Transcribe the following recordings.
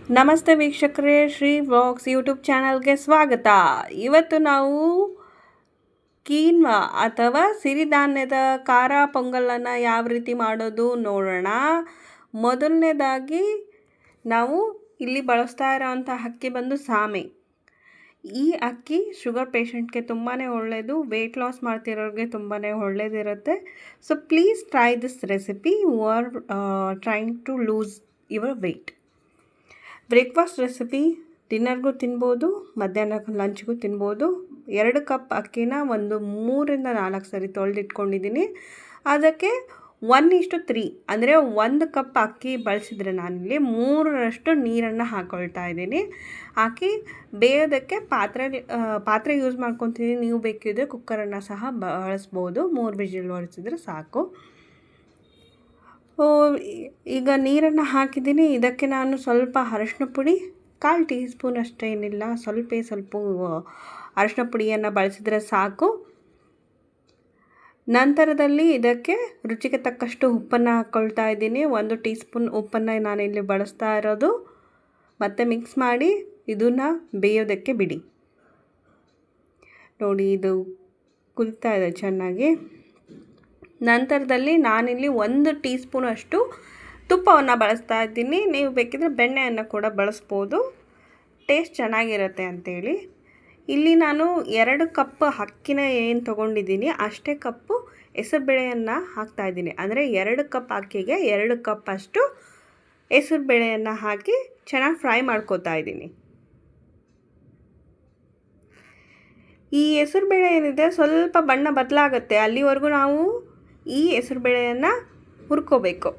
ನಮಸ್ತೆ ವೀಕ್ಷಕರೇ, Shri vlogs YouTube ಚಾನಲ್ಗೆ ಸ್ವಾಗತ. ಇವತ್ತು ನಾವು ಕೀನ್ವಾ ಅಥವಾ ಸಿರಿಧಾನ್ಯದ ಖಾರ ಪೊಂಗಲನ್ನು ಯಾವ ರೀತಿ ಮಾಡೋದು ನೋಡೋಣ. ಮೊದಲನೇದಾಗಿ ನಾವು ಇಲ್ಲಿ ಬಳಸ್ತಾ ಇರೋವಂಥ ಅಕ್ಕಿ ಬಂದು ಸಾಮೆ. ಈ ಅಕ್ಕಿ ಶುಗರ್ ಪೇಷಂಟ್ಗೆ ತುಂಬಾ ಒಳ್ಳೆಯದು, ವೆಯ್ಟ್ ಲಾಸ್ ಮಾಡ್ತಿರೋರಿಗೆ ತುಂಬಾ ಒಳ್ಳೆಯದಿರುತ್ತೆ. So please try this recipe you are trying to lose your weight. Breakfast recipe, ಡಿನ್ನರ್ಗೂ ತಿನ್ಬೋದು, ಮಧ್ಯಾಹ್ನ ಲಂಚ್ಗೂ ತಿನ್ಬೋದು. 2 ಕಪ್ ಅಕ್ಕಿನ ಒಂದು 3-4 ಸರಿ ತೊಳೆದಿಟ್ಕೊಂಡಿದ್ದೀನಿ. ಅದಕ್ಕೆ 1:3 ಅಂದರೆ 1 ಕಪ್ ಅಕ್ಕಿ ಬಳಸಿದರೆ ನಾನಿಲ್ಲಿ 3ರಷ್ಟು ನೀರನ್ನು ಹಾಕ್ಕೊಳ್ತಾ ಇದ್ದೀನಿ. ಹಾಕಿ ಬೇಯೋದಕ್ಕೆ ಪಾತ್ರೆ ಯೂಸ್ ಮಾಡ್ಕೊತೀನಿ. ನೀವು ಬೇಕಿದ್ದರೆ ಕುಕ್ಕರನ್ನು ಸಹ ಬಳಸ್ಬೋದು. 3 ವಿಜಿಲ್ ಹೊರಿಸಿದ್ರೆ ಸಾಕು. ಈಗ ನೀರನ್ನು ಹಾಕಿದ್ದೀನಿ. ಇದಕ್ಕೆ ನಾನು ಸ್ವಲ್ಪ ಅರಶಿನ ಪುಡಿ, 1/4 ಟೀ ಸ್ಪೂನ್ ಅಷ್ಟೇನಿಲ್ಲ, ಸ್ವಲ್ಪ ಅರಶಿನ ಪುಡಿಯನ್ನು ಬಳಸಿದರೆ ಸಾಕು. ನಂತರದಲ್ಲಿ ಇದಕ್ಕೆ ರುಚಿಗೆ ತಕ್ಕಷ್ಟು ಉಪ್ಪನ್ನು ಹಾಕ್ಕೊಳ್ತಾ ಇದ್ದೀನಿ. 1 ಟೀ ಸ್ಪೂನ್ ಉಪ್ಪನ್ನು ನಾನಿಲ್ಲಿ ಬಳಸ್ತಾ ಇರೋದು. ಮತ್ತು ಮಿಕ್ಸ್ ಮಾಡಿ ಇದನ್ನು ಬೇಯೋದಕ್ಕೆ ಬಿಡಿ. ನೋಡಿ, ಇದು ಕುದಿತಾ ಇದೆ ಚೆನ್ನಾಗಿ. ನಂತರದಲ್ಲಿ ನಾನಿಲ್ಲಿ 1 ಟೀ ಸ್ಪೂನಷ್ಟು ತುಪ್ಪವನ್ನು ಬಳಸ್ತಾ ಇದ್ದೀನಿ. ನೀವು ಬೇಕಿದ್ರೆ ಬೆಣ್ಣೆಯನ್ನು ಕೂಡ ಬಳಸ್ಬೋದು, ಟೇಸ್ಟ್ ಚೆನ್ನಾಗಿರುತ್ತೆ ಅಂಥೇಳಿ. ಇಲ್ಲಿ ನಾನು 2 ಕಪ್ ಅಕ್ಕಿನ ಏನು ತೊಗೊಂಡಿದ್ದೀನಿ ಅಷ್ಟೇ ಕಪ್ಪು ಹೆಸರುಬೇಳೆಯನ್ನು ಹಾಕ್ತಾಯಿದ್ದೀನಿ. ಅಂದರೆ 2 ಕಪ್ ಅಕ್ಕಿಗೆ 2 ಕಪ್ ಅಷ್ಟು ಹೆಸರುಬೇಳೆಯನ್ನು ಹಾಕಿ ಚೆನ್ನಾಗಿ ಫ್ರೈ ಮಾಡ್ಕೋತಾ ಇದ್ದೀನಿ. ಈ ಹೆಸರುಬೇಳೆ ಏನಿದೆ ಸ್ವಲ್ಪ ಬಣ್ಣ ಬದಲಾಗುತ್ತೆ, ಅಲ್ಲಿವರೆಗೂ ನಾವು ಈ ಹೆಸರುಬೇಳೆಯನ್ನು ಹುರ್ಕೋಬೇಕು.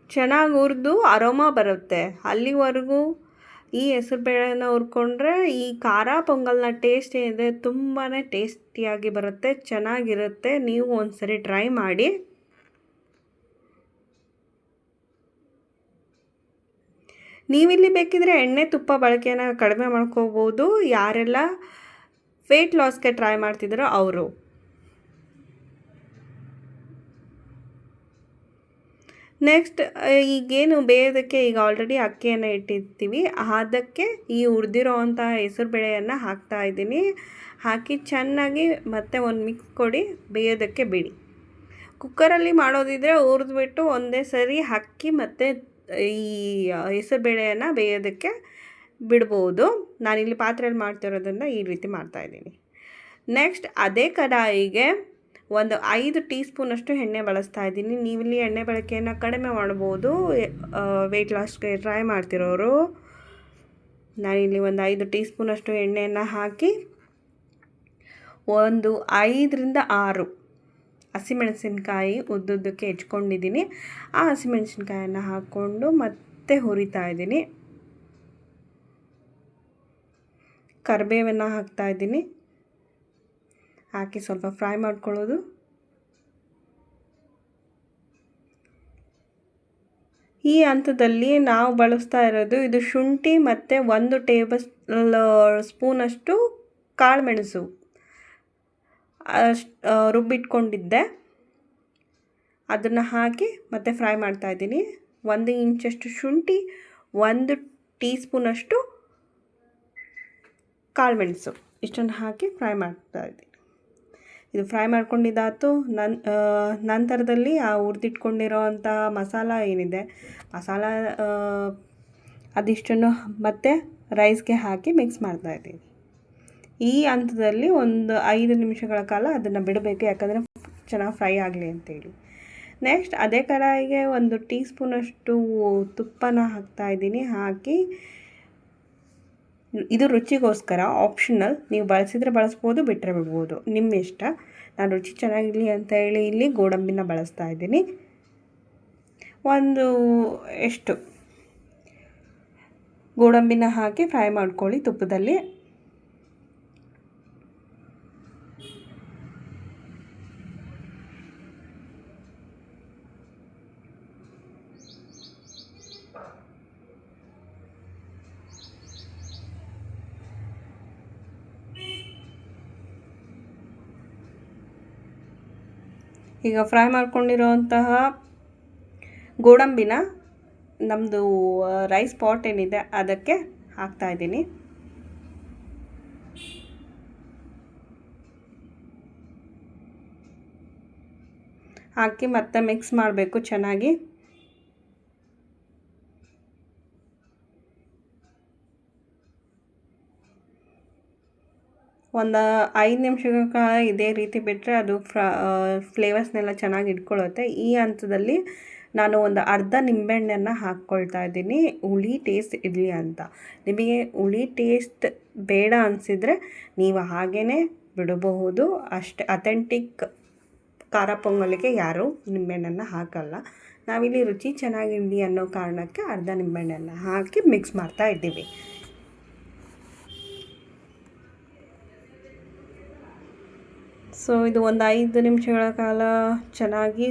ಚೆನ್ನಾಗಿ ಹುರಿದು ಅರೋಮಾ ಬರುತ್ತೆ, ಅಲ್ಲಿವರೆಗೂ ಈ ಹೆಸರುಬೇಳೆಯನ್ನು ಹುರ್ಕೊಂಡ್ರೆ ಈ ಖಾರ ಪೊಂಗಲ್ನ ಟೇಸ್ಟ್ ಏನಿದೆ ತುಂಬಾ ಟೇಸ್ಟಿಯಾಗಿ ಬರುತ್ತೆ, ಚೆನ್ನಾಗಿರುತ್ತೆ. ನೀವು ಒಂದ್ಸರಿ ಟ್ರೈ ಮಾಡಿ. ನೀವಿಲ್ಲಿ ಬೇಕಿದ್ರೆ ಎಣ್ಣೆ ತುಪ್ಪ ಬಳಕೆಯನ್ನು ಕಡಿಮೆ ಮಾಡ್ಕೋಬೋದು, ಯಾರೆಲ್ಲ ವೆಯ್ಟ್ ಲಾಸ್ಗೆ ಟ್ರೈ ಮಾಡ್ತಿದ್ದಾರೋ ಅವರು. ನೆಕ್ಸ್ಟ್, ಈಗೇನು ಬೇಯೋದಕ್ಕೆ ಈಗ ಆಲ್ರೆಡಿ ಅಕ್ಕಿಯನ್ನು ಇಟ್ಟಿರ್ತೀವಿ, ಅದಕ್ಕೆ ಈ ಹುರಿದಿರೋ ಅಂಥ ಹೆಸರುಬೇಳೆಯನ್ನು ಹಾಕ್ತಾ ಇದ್ದೀನಿ. ಹಾಕಿ ಚೆನ್ನಾಗಿ ಮತ್ತೆ ಒಂದು ಮಿಕ್ಸ್ ಕೊಡಿ, ಬೇಯೋದಕ್ಕೆ ಬಿಡಿ. ಕುಕ್ಕರಲ್ಲಿ ಮಾಡೋದಿದ್ರೆ ಹುರಿದ್ಬಿಟ್ಟು ಒಂದೇ ಸರಿ ಅಕ್ಕಿ ಮತ್ತು ಈ ಹೆಸರುಬೇಳೆಯನ್ನು ಬೇಯೋದಕ್ಕೆ ಬಿಡ್ಬೋದು. ನಾನಿಲ್ಲಿ ಪಾತ್ರೆಯಲ್ಲಿ ಮಾಡ್ತಿರೋದ್ರಿಂದ ಈ ರೀತಿ ಮಾಡ್ತಾಯಿದ್ದೀನಿ. ನೆಕ್ಸ್ಟ್, ಅದೇ ಕಡಾಯಿಗೆ ಒಂದು 5 ಟೀ ಸ್ಪೂನಷ್ಟು ಎಣ್ಣೆ ಬಳಸ್ತಾ ಇದ್ದೀನಿ. ನೀವಿಲ್ಲಿ ಎಣ್ಣೆ ಬಳಕೆಯನ್ನು ಕಡಿಮೆ ಮಾಡ್ಬೋದು, ವೆಯ್ಟ್ ಲಾಸ್ಗೆ ಟ್ರೈ ಮಾಡ್ತಿರೋರು. ನಾನಿಲ್ಲಿ ಒಂದು 5 ಟೀ ಸ್ಪೂನಷ್ಟು ಎಣ್ಣೆಯನ್ನು ಹಾಕಿ ಒಂದು 5-6 ಹಸಿಮೆಣಸಿನ್ಕಾಯಿ ಉದ್ದುದ್ದಕ್ಕೆ ಹೆಚ್ಕೊಂಡಿದ್ದೀನಿ. ಆ ಹಸಿಮೆಣಸಿನ್ಕಾಯನ್ನು ಹಾಕ್ಕೊಂಡು ಮತ್ತೆ ಹುರಿತಾ ಇದ್ದೀನಿ. ಕರಿಬೇವನ್ನು ಹಾಕ್ತಾ ಇದ್ದೀನಿ. ಹಾಕಿ ಸ್ವಲ್ಪ ಫ್ರೈ ಮಾಡ್ಕೊಳ್ಳೋದು. ಈ ಹಂತದಲ್ಲಿ ನಾವು ಬಳಸ್ತಾ ಇರೋದು ಇದು ಶುಂಠಿ ಮತ್ತು 1 ಟೇಬಲ್ ಸ್ಪೂನಷ್ಟು ಕಾಳುಮೆಣಸು ರುಬ್ಬಿಟ್ಕೊಂಡಿದ್ದೆ, ಅದನ್ನು ಹಾಕಿ ಮತ್ತೆ ಫ್ರೈ ಮಾಡ್ತಾ ಇದ್ದೀನಿ. 1 ಇಂಚಷ್ಟು ಶುಂಠಿ, 1 ಟೀ ಸ್ಪೂನಷ್ಟು ಕಾಳುಮೆಣಸು, ಇಷ್ಟನ್ನು ಹಾಕಿ ಫ್ರೈ ಮಾಡ್ತಾ ಇದ್ದೀನಿ. ಇದು ಫ್ರೈ ಮಾಡ್ಕೊಂಡಿದ್ದಾಯ್ತು. ನಂತರದಲ್ಲಿ ಆ ಹುರಿದಿಟ್ಕೊಂಡಿರೋ ಅಂಥ ಮಸಾಲ ಏನಿದೆ, ಅದಿಷ್ಟನ್ನು ಮತ್ತೆ ರೈಸ್ಗೆ ಹಾಕಿ ಮಿಕ್ಸ್ ಮಾಡ್ತಾಯಿದ್ದೀನಿ. ಈ ಹಂತದಲ್ಲಿ ಒಂದು 5 ನಿಮಿಷಗಳ ಕಾಲ ಅದನ್ನು ಬಿಡಬೇಕು, ಯಾಕಂದರೆ ಚೆನ್ನಾಗಿ ಫ್ರೈ ಆಗಲಿ ಅಂತೇಳಿ. ನೆಕ್ಸ್ಟ್, ಅದೇ ಕಡಾಯಿಗೆ 1 ಟೀ ಸ್ಪೂನಷ್ಟು ತುಪ್ಪನ ಹಾಕ್ತಾಯಿದ್ದೀನಿ. ಹಾಕಿ ಇದು ರುಚಿಗೋಸ್ಕರ, ಆಪ್ಷನಲ್, ನೀವು ಬಳಸಿದರೆ ಬಳಸ್ಬೋದು, ಬಿಟ್ಟರೆ ಬಿಡ್ಬೋದು, ನಿಮ್ಮ ಇಷ್ಟ. ನಾನು ರುಚಿ ಚೆನ್ನಾಗಿರಲಿ ಅಂತ ಹೇಳಿ ಇಲ್ಲಿ ಗೋಡಂಬಿನ ಬಳಸ್ತಾ ಇದ್ದೀನಿ. ಎಷ್ಟು ಗೋಡಂಬಿನ ಹಾಕಿ ಫ್ರೈ ಮಾಡ್ಕೊಳ್ಳಿ ತುಪ್ಪದಲ್ಲಿ. ಈಗ ಫ್ರೈ ಮಾಡ್ಕೊಂಡಿರೋಂತಹ ಗೋಡಂಬಿನ ನಮ್ಮದು ರೈಸ್ ಪಾಟ್ ಏನಿದೆ ಅದಕ್ಕೆ ಹಾಕ್ತಾಯಿದ್ದೀನಿ. ಹಾಕಿ ಮತ್ತೆ ಮಿಕ್ಸ್ ಮಾಡಬೇಕು ಚೆನ್ನಾಗಿ. ಒಂದು 5 ನಿಮಿಷಗಳ ಕಾಲ ಇದೇ ರೀತಿ ಬಿಟ್ಟರೆ ಅದು ಫ್ಲೇವರ್ಸ್ನೆಲ್ಲ ಚೆನ್ನಾಗಿ ಇಟ್ಕೊಳ್ಳುತ್ತೆ. ಈ ಹಂತದಲ್ಲಿ ನಾನು ಒಂದು ಅರ್ಧ ನಿಂಬೆಹಣ್ಣನ್ನು ಹಾಕ್ಕೊಳ್ತಾ ಇದ್ದೀನಿ, ಹುಳಿ ಟೇಸ್ಟ್ ಇರಲಿ ಅಂತ. ನಿಮಗೆ ಹುಳಿ ಟೇಸ್ಟ್ ಬೇಡ ಅನಿಸಿದರೆ ನೀವು ಹಾಗೇ ಬಿಡಬಹುದು. ಅಷ್ಟೇ, ಅಥೆಂಟಿಕ್ ಖಾರ ಪೊಂಗಲಿಗೆ ಯಾರೂ ನಿಂಬೆಹಣ್ಣನ್ನು ಹಾಕಲ್ಲ. ನಾವಿಲ್ಲಿ ರುಚಿ ಚೆನ್ನಾಗಿರಲಿ ಅನ್ನೋ ಕಾರಣಕ್ಕೆ ಅರ್ಧ ನಿಂಬೆಹಣ್ಣನ್ನು ಹಾಕಿ ಮಿಕ್ಸ್ ಮಾಡ್ತಾ ಇದ್ದೀವಿ. ಸೊ ಇದು ಒಂದು 5 ನಿಮಿಷಗಳ ಕಾಲ ಚೆನ್ನಾಗಿ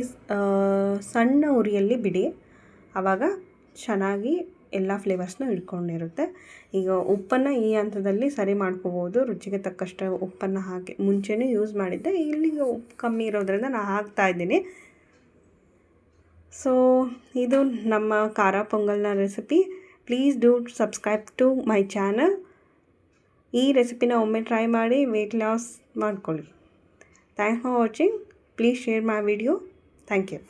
ಸಣ್ಣ ಉರಿಯಲ್ಲಿ ಬಿಡಿ. ಆವಾಗ ಚೆನ್ನಾಗಿ ಎಲ್ಲ ಫ್ಲೇವರ್ಸ್ನೂ ಹಿಡ್ಕೊಂಡಿರುತ್ತೆ. ಈಗ ಉಪ್ಪನ್ನು ಈ ಹಂತದಲ್ಲಿ ಸರಿ ಮಾಡ್ಕೋಬೋದು. ರುಚಿಗೆ ತಕ್ಕಷ್ಟು ಉಪ್ಪನ್ನು ಹಾಕಿ ಮುಂಚೆನೇ ಯೂಸ್ ಮಾಡಿದ್ದೆ, ಇಲ್ಲಿಗೆ ಉಪ್ಪು ಕಮ್ಮಿ ಇರೋದ್ರಿಂದ ನಾನು ಹಾಕ್ತಾಯಿದ್ದೀನಿ. ಸೊ ಇದು ನಮ್ಮ ಖಾರ ಪೊಂಗಲ್ನ recipe. Please do subscribe to my channel. ಈ ರೆಸಿಪಿನ ಒಮ್ಮೆ ಟ್ರೈ ಮಾಡಿ ವೆಯ್ಟ್ ಲಾಸ್ ಮಾಡ್ಕೊಳ್ಳಿ. Thanks for watching. Please share my video. Thank you.